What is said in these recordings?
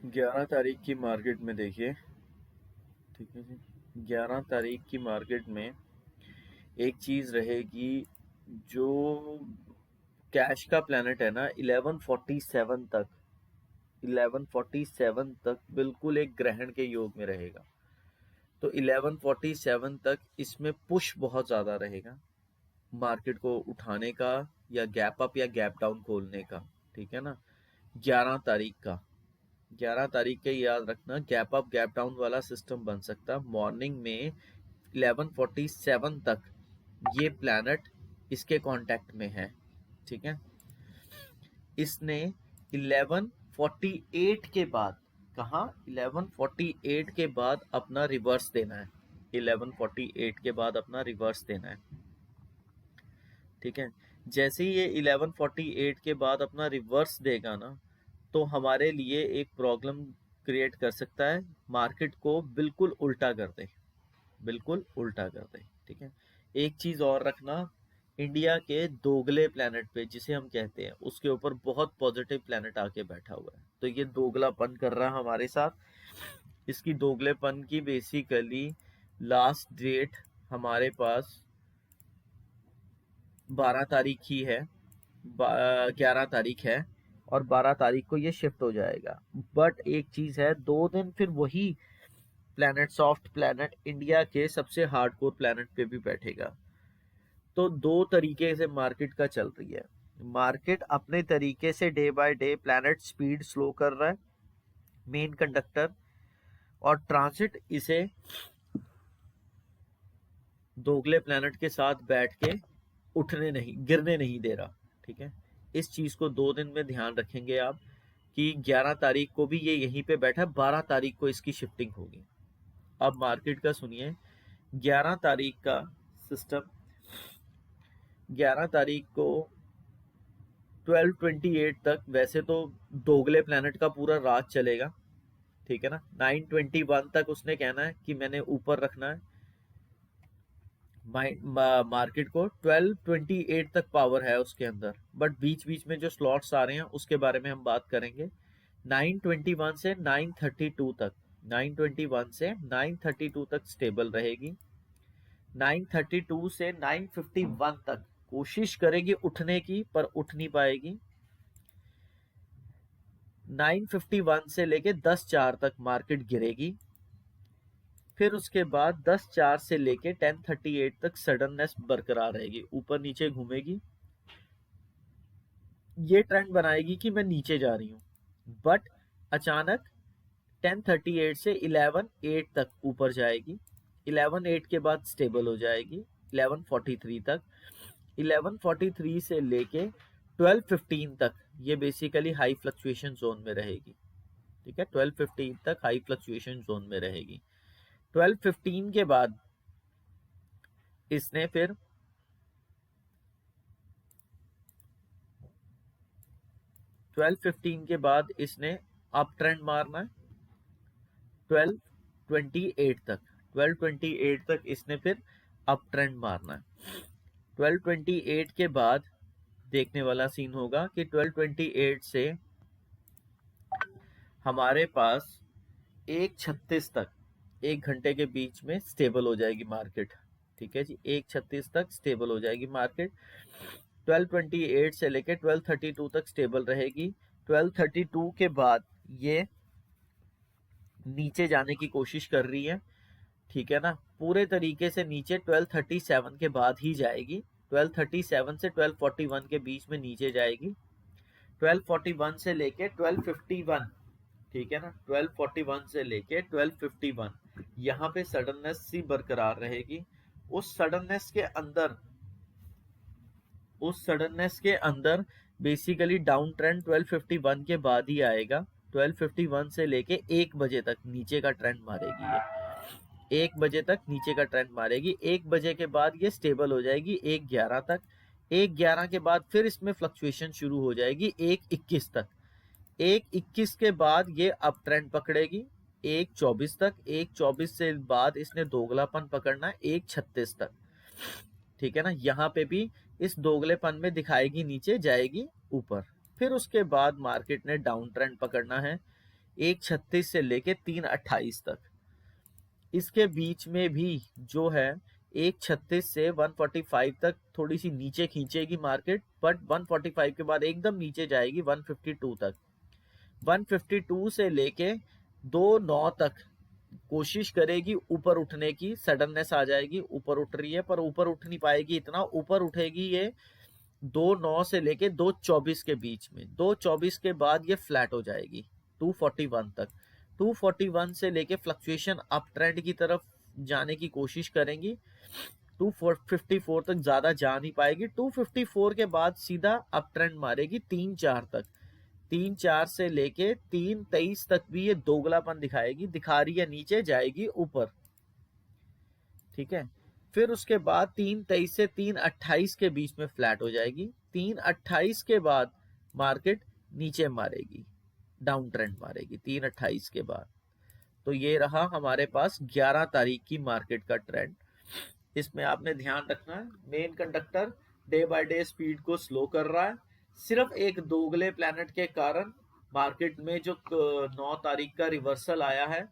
11 तारीख की मार्केट में देखिए, ठीक है जी। 11 तारीख की मार्केट में एक चीज रहेगी जो कैश का प्लैनेट है ना, 1147 तक बिल्कुल एक ग्रहण के योग में रहेगा। तो 1147 तक इसमें पुश बहुत ज्यादा रहेगा मार्केट को उठाने का, या गैप अप या गैप डाउन खोलने का। ठीक है ना। 11 तारीख का 11 तारीख के याद रखना, गैप अप गैप डाउन वाला सिस्टम बन सकता मॉर्निंग में 11:47 तक। ये प्लैनेट इसके कांटेक्ट में है। ठीक है। इसने 11:48 के बाद, कहा 11:48 के बाद अपना रिवर्स देना है। 11:48 के बाद अपना रिवर्स देना है। ठीक है। जैसे ही ये 11:48 के बाद अपना रिवर्स देगा ना, तो हमारे लिए एक प्रॉब्लम क्रिएट कर सकता है, मार्केट को बिल्कुल उल्टा कर दे, बिल्कुल उल्टा कर दे। ठीक है। एक चीज और रखना, इंडिया के दोगले प्लैनेट पे जिसे हम कहते हैं, उसके ऊपर बहुत पॉजिटिव प्लैनेट आके बैठा हुआ है। तो ये दोगलापन कर रहा है हमारे साथ। इसकी दोगलेपन की बेसिकली लास्ट डेट हमारे पास 12 तारीख ही है, 11 तारीख है, और 12 तारीख को ये शिफ्ट हो जाएगा। बट एक चीज है, 2 दिन फिर वही प्लैनेट, सॉफ्ट प्लैनेट, इंडिया के सबसे हार्डकोर प्लैनेट पे भी बैठेगा। तो दो तरीके से मार्केट का चल रही है। मार्केट अपने तरीके से day by day planet speed slow कर रहा है, मेन कंडक्टर, और ट्रांजिट इसे दोगले प्लैनेट के साथ बैठ के उठने नहीं, गिरने नहीं दे रहा। ठीक है। इस चीज को 2 दिन में ध्यान रखेंगे आप, कि 11 तारीख को भी ये यहीं पे बैठा है, 12 तारीख को इसकी शिफ्टिंग होगी। अब मार्केट का सुनिए, 11 तारीख का सिस्टम, 11 तारीख को 12:28 तक वैसे तो दोगले प्लैनेट का पूरा रात चलेगा। ठीक है ना। 9:21 तक उसने कहना है कि मैंने ऊपर रखना है मार्केट को। 12:28 तक पावर है उसके अंदर, बट बीच बीच में जो स्लॉट्स आ रहे हैं उसके बारे में हम बात करेंगे। 9:21 से 9:32 तक, 9:21 से 9:32 तक स्टेबल रहेगी। 9:32 से 9:51 तक कोशिश करेगी उठने की, पर उठ नहीं पाएगी। 9:51 से लेके 10:04 तक मार्केट गिरेगी। फिर उसके बाद 10:04 से लेके 10:38 तक सडननेस बरकरार रहेगी, ऊपर नीचे घूमेगी। ये ट्रेंड बनाएगी कि मैं नीचे जा रही हूँ, बट अचानक 10:38 से 11:08 तक ऊपर जाएगी। 11:08 के बाद स्टेबल हो जाएगी 11:43 तक। 11:43 से लेके 12:15 तक ये बेसिकली हाई फ्लक्चुएशन जोन में रहेगी। ठीक है। 12:15 तक हाई फ्लक्चुएशन जोन में रहेगी। 12:15 के बाद इसने फिर 12:15 के बाद इसने अप ट्रेंड मारना है 12:28 तक। 12:28 तक इसने फिर अप ट्रेंड मारना है। 12:28 के बाद देखने वाला सीन होगा कि 12:28 से हमारे पास 1:36 तक, 1 घंटे के बीच में स्टेबल हो जाएगी मार्केट। ठीक है जी। 1:36 तक स्टेबल हो जाएगी मार्केट। 12:28 से लेके 12:32 तक स्टेबल रहेगी। 12:32 के बाद ये नीचे जाने की कोशिश कर रही है। ठीक है ना। पूरे तरीके से नीचे 12:37 के बाद ही जाएगी। 12:37 से 12:41 के बीच में नीचे जाएगी। 12:41 से लेके 12:51, ठीक है ना, 12:41 से लेके 12:51 यहाँ पे सडननेस सी बरकरार रहेगी। उस सडननेस के अंदर बेसिकली डाउन ट्रेंड 12:51 के बाद ही आएगा। 12:51 से लेके 1 बजे तक नीचे का ट्रेंड मारेगी ये। 1 बजे तक नीचे का ट्रेंड मारेगी। 1 बजे के बाद ये स्टेबल हो जाएगी 1:11 तक। 1:11 के बाद फिर इसमें फ्लक्चुएशन शुरू हो जाएगी 1:21 तक। 1:21 के बाद ये अप ट्रेंड पकड़ेगी 1:24 तक। 1:24 से बाद इसने दोगलापन पकड़ना है 1:36 तक। ठीक है ना। यहाँ पे भी इस दोगलेपन में दिखाएगी नीचे, जाएगी ऊपर। फिर उसके बाद मार्केट ने डाउन ट्रेंड पकड़ना है 1.36 से लेके 3.28 तक। इसके बीच में भी जो है 1.36 से 145 तक थोड़ी सी नीचे खींचेगी मार्केट, बट 145 के बाद एकदम नीचे जाएगी 152 तक। 152 से लेके 2.9 तक कोशिश करेगी ऊपर उठने की, सडननेस आ जाएगी, ऊपर उठ रही है पर ऊपर उठ नहीं पाएगी, इतना ऊपर उठेगी ये 2.9 से लेके 2.24 के बीच में। 2.24 के बाद ये फ्लैट हो जाएगी 241 तक। 241 से लेके फ्लक्चुएशन अप ट्रेंड की तरफ जाने की कोशिश करेंगी। 254 तक ज्यादा जा नहीं पाएगी। 254 के बाद सीधा अप ट्रेंड मारेगी 3.4 तक। 3.4 से लेके 3.23 तक भी ये दोगलापन दिखाएगी, दिखा रही है नीचे, जाएगी ऊपर, ठीक है। फिर उसके बाद 3.23 से 3.28 के बीच में फ्लैट हो जाएगी। 3.28 के बाद मार्केट नीचे मारेगी, डाउन ट्रेंड मारेगी 3.28 के बाद। तो ये रहा हमारे पास 11 तारीख की मार्केट का ट्रेंड। इसमें आपने ध्यान रखना है, main conductor day by day speed को स्लो कर रहा है। सिर्फ एक दोगले प्लैनेट के कारण मार्केट में जो 9 तारीख का रिवर्सल आया है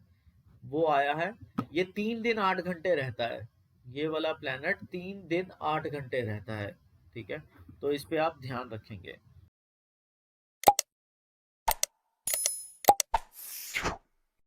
वो आया है। ये 3 दिन 8 घंटे रहता है, ये वाला प्लैनेट 3 दिन 8 घंटे रहता है, ठीक है। तो इस पे आप ध्यान रखेंगे।